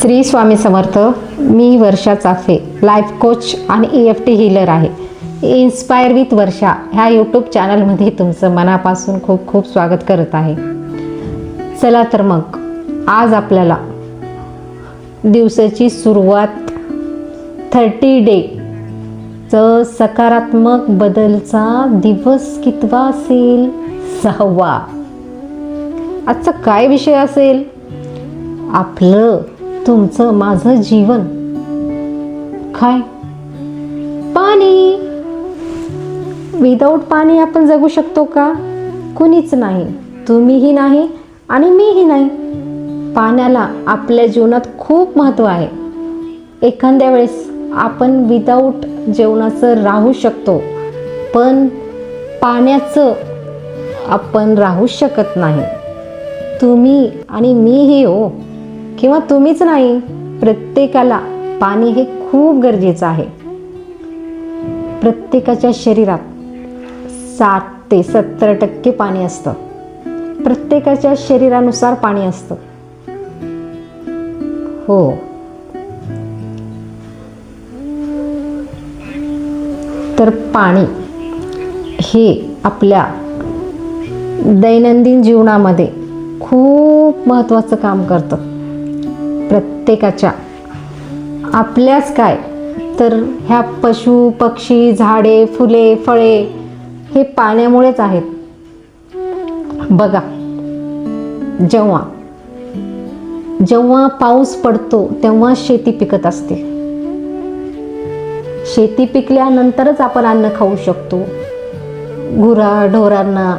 श्री स्वामी समर्थ. मी वर्षा चाफे, life coach आणि EFT healer आहे. Inspire with वर्षा ह्या यूट्यूब चॅनलमध्ये तुमचं मनापासून खूप खूप स्वागत करत आहे. चला तर मग आज आपल्याला दिवसाची सुरुवात 30 डे सकारात्मक बदलचा दिवस कितवा असेल? 6वा. आजचा काय विषय असेल? आपलं, तुमचं, माझं जीवन. काय? पाणी. विदाऊट पाणी आपण जगू शकतो का? कुणीच नाही. तुम्हीही नाही आणि मीही नाही. पाण्याला आपल्या जीवनात खूप महत्त्व आहे. एखाद्या वेळेस आपण विदाऊट जेवणाचं राहू शकतो, पण पाण्याचं आपण राहू शकत नाही. तुम्ही आणि मीही हो, किंवा तुम्हीच नाही, प्रत्येकाला पाणी हे खूप गरजेचं आहे. प्रत्येकाच्या शरीरात 60 ते 70% पाणी असतं. प्रत्येकाच्या शरीरानुसार पाणी असतं. हो, तर पाणी हे आपल्या दैनंदिन जीवनामध्ये खूप महत्त्वाचं काम करतं. प्रत्येकाच्या, आपल्याच काय तर ह्या पशु पक्षी, झाडे, फुले, फळे हे पाण्यामुळेच आहेत. बघा, जेव्हा पाऊस पडतो तेव्हा शेती पिकत असते. शेती पिकल्यानंतरच आपण अन्न खाऊ शकतो. गुराढोरांना,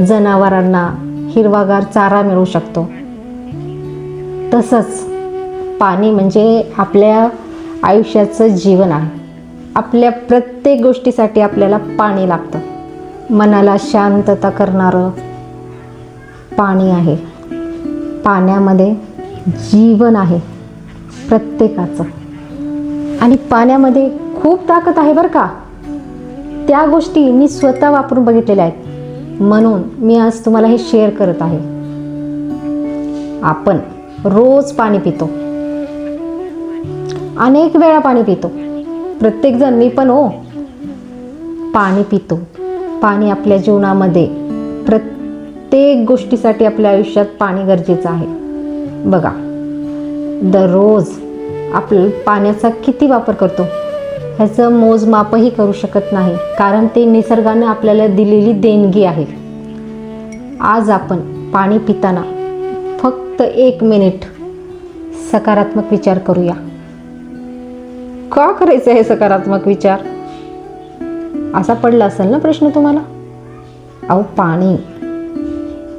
जनावरांना हिरवागार चारा मिळू शकतो. तसंच पाणी म्हणजे आपल्या आयुष्याचं जीवन आहे. आपल्या प्रत्येक गोष्टीसाठी आपल्याला पाणी लागतं. मनाला शांतता करणारं पाणी आहे. पाण्यामध्ये जीवन आहे प्रत्येकाचं. आणि पाण्यामध्ये खूप ताकद आहे बरं का. त्या गोष्टी मी स्वतः वापरून बघितलेल्या आहेत, म्हणून मी आज तुम्हाला हे शेअर करत आहे. आपण रोज पाणी पितो, अनेक वेळा पाणी पितो. प्रत्येकजण, मी पण हो, पाणी पितो. पाणी आपल्या जीवनामध्ये प्रत्येक गोष्टीसाठी आपल्या आयुष्यात पाणी गरजेचं आहे. बघा, दररोज आपण पाण्याचा किती वापर करतो ह्याचं मोजमापही करू शकत नाही, कारण ते निसर्गाने आपल्याला दिलेली देणगी आहे. आज आपण पाणी पिताना फक्त 1 मिनिट सकारात्मक विचार करूया. का करायचं आहे सकारात्मक विचार? असा पडला असेल ना प्रश्न तुम्हाला. अहो,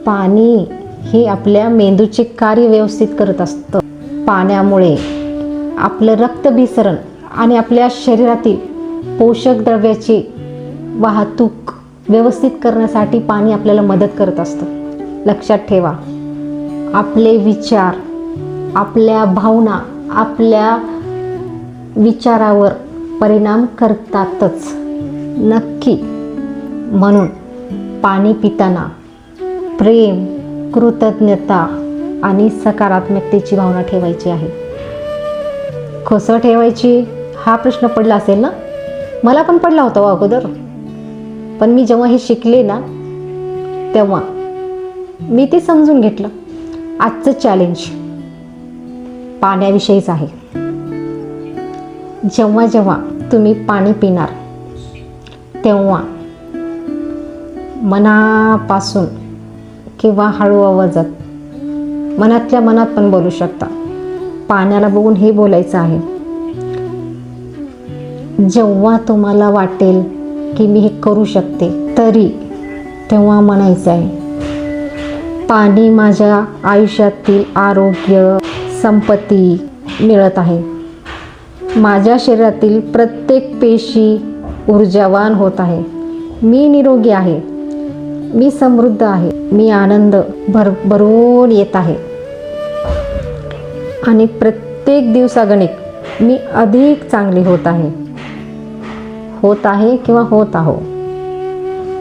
पाणी हे आपल्या मेंदूचे कार्य व्यवस्थित करत असतं. पाण्यामुळे आपलं रक्तभिसरण आणि आपल्या शरीरातील पोषक द्रव्याची वाहतूक व्यवस्थित करण्यासाठी पाणी आपल्याला मदत करत असतं. लक्षात ठेवा, आपले विचार, आपल्या भावना आपल्या विचारावर परिणाम करतातच, नक्की. म्हणून पाणी पिताना प्रेम, कृतज्ञता आणि सकारात्मकतेची भावना ठेवायची आहे. कसं ठेवायची हा प्रश्न पडला असेल ना. मला पण पडला होता अगोदर, पण मी जेव्हा हे शिकले ना, तेव्हा मी ते समजून घेतलं. आजचं चॅलेंज पाण्याविषयीच आहे. जेव्हा तुम्ही पाणी पिणार तेव्हा मनापासून किंवा हळू आवाजात, मनातल्या मनात पण बोलू शकता. पाण्याला बघून हे बोलायचं आहे. जेव्हा तुम्हाला वाटेल की मी हे करू शकते, तेव्हा म्हणायचं आहे, पाणी माझ्या आयुष्यातील आरोग्य, संपत्ती मिळत आहे. माझ्या शरीरातील प्रत्येक पेशी ऊर्जावान होत आहे. मी निरोगी आहे. मी समृद्ध आहे. मी आनंद भरभरून येत आहे. आणि प्रत्येक दिवसागणिक मी अधिक चांगली होत आहे. किंवा होत आहो.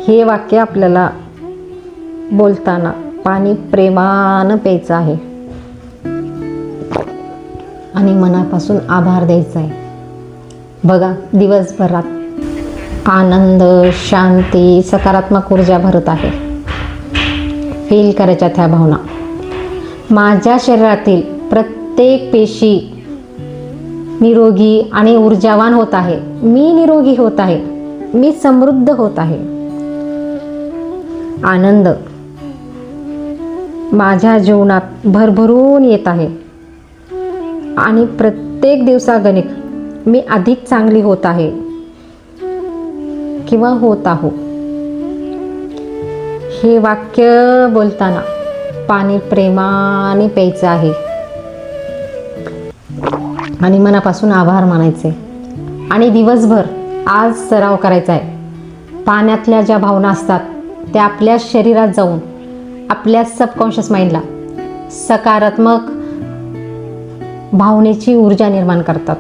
हे वाक्य आपल्याला बोलताना पाणी प्रेमानं प्यायचं आहे. आणि मनापासून आभार द्यायचा आहे. बघा, दिवसभरात आनंद, शांती, सकारात्मक ऊर्जा भरत आहे. फील करायच्या त्या भावना. माझ्या शरीरातील प्रत्येक पेशी निरोगी आणि ऊर्जावान होत आहे. मी निरोगी होत आहे. मी समृद्ध होत आहे. आनंद माझ्या जीवनात भरभरून येत आहे आणि प्रत्येक दिवसागणिक मी अधिक चांगली होत आहे किंवा होत आहो. हे वाक्य बोलताना पाणी प्रेमाने प्यायचं आहे आणि मनापासून आभार मानायचे. आणि दिवसभर आज सराव करायचा आहे. पाण्यातल्या ज्या भावना असतात त्या आपल्या शरीरात जाऊन आपल्या सबकॉन्शियस माइंडला सकारात्मक भावनेची ऊर्जा निर्माण करतात.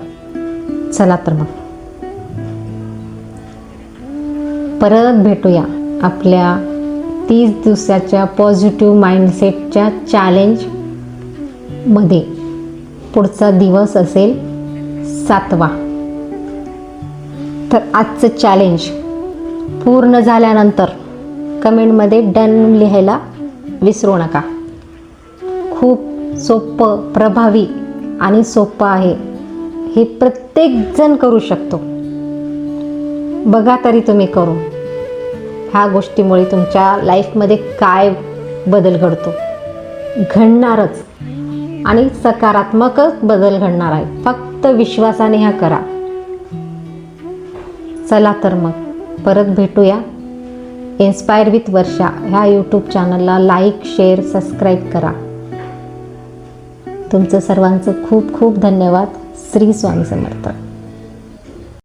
चला तर मग परत भेटूया आपल्या 30 दिवसाच्या पॉझिटिव्ह माइंडसेटच्या चॅलेंजमध्ये. पुढचा दिवस असेल 7वा. तर आजचं चॅलेंज पूर्ण झाल्यानंतर कमेंटमध्ये डन लिहायला विसरू नका. खूप सोपं, प्रभावी आणि सोपं आहे. हे प्रत्येकजण करू शकतो. बघा तरी तुम्ही करून. ह्या गोष्टीमुळे तुमच्या लाईफमध्ये काय बदल घडतो, घडणारच आणि सकारात्मकच बदल घडणार आहे. फक्त विश्वासाने ह्या करा. चला तर मग परत भेटूया. इन्स्पायर विथ वर्षा ह्या यूट्यूब चॅनलला लाईक, शेअर, सबस्क्राईब करा. तुमचं सर्वांचं खूप खूप धन्यवाद. श्री स्वामी समर्थ.